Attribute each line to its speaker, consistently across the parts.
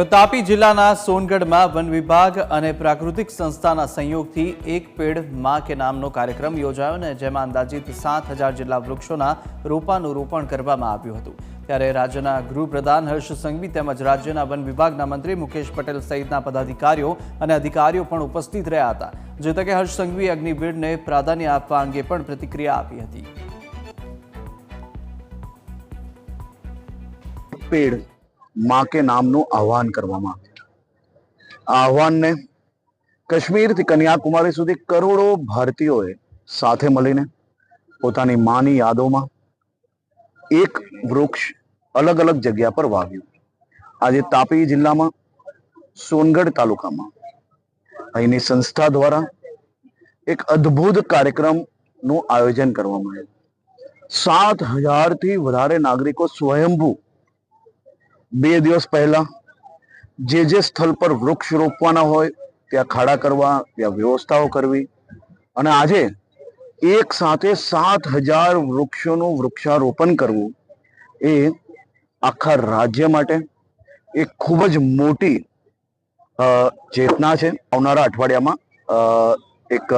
Speaker 1: તો તાપી જિલ્લાના સોનગઢમાં વન વિભાગ અને પ્રાકૃતિક સંસ્થાના સંયોગથી એક પેડ માં કે નામનો કાર્યક્રમ યોજાયો અને જેમાં અંદાજિત 7,000 જેટલા વૃક્ષોના રોપાનું રોપણ કરવામાં આવ્યું હતું। ત્યારે રાજ્યના ગૃહપ્રધાન હર્ષ સંઘવી તેમજ રાજ્યના વન વિભાગના મંત્રી મુકેશ પટેલ સહિતના પદાધિકારીઓ અને અધિકારીઓ પણ ઉપસ્થિત રહ્યા હતા। જે તકે હર્ષ સંઘવીએ અગ્નિવીરને પ્રાધાન્ય આપવા અંગે પણ પ્રતિક્રિયા આપી હતી।
Speaker 2: पेड़ मां के नामનું આહવાન કરવામાં આવ્યું। આ આહવાનને કાશ્મીરથી કન્યાકુમારી સુધી કરોડો ભારતીયોએ સાથે મળીને પોતાની માની યાદોમાં એક વૃક્ષ અલગ અલગ જગ્યા પર વાવ્યું। આજે તાપી જિલ્લામાં સોનગઢ તાલુકામાં અહીંની સંસ્થા દ્વારા એક અદ્ભુત કાર્યક્રમનું આયોજન કરવામાં આવ્યું। 7,000 થી વધારે નાગરિકો સ્વયંભૂ 2 દિવસ પહેલા જે સ્થળ પર વૃક્ષ રોપવાના હોય ત્યાં ખાડા કરવા, ત્યાં વ્યવસ્થાઓ કરવી અને આજે એક સાથે 7,000 વૃક્ષોનું વૃક્ષારોપણ કરવું એ આખા રાજ્ય માટે એક ખૂબ જ મોટી ચેતના છે। આવનારા અઠવાડિયામાં એક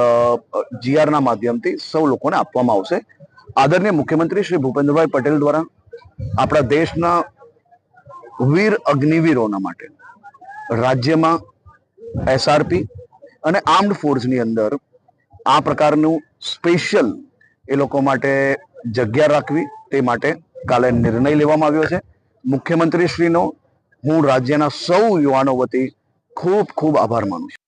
Speaker 2: જીઆરના માધ્યમથી સૌ લોકોને આપવામાં આવશે। આદરણીય મુખ્યમંત્રી શ્રી ભૂપેન્દ્રભાઈ પટેલ દ્વારા આપણા દેશના વીર અગ્નિવીરોના માટે રાજ્યમાં એસઆરપી અને આર્મ્ડ ફોર્સની અંદર આ પ્રકારનું સ્પેશિયલ એ લોકો માટે જગ્યા રાખવી તે માટે કાલે નિર્ણય લેવામાં આવ્યો છે। મુખ્યમંત્રીશ્રીનો હું રાજ્યના સૌ યુવાનો વતી ખૂબ ખૂબ આભાર માનું છું।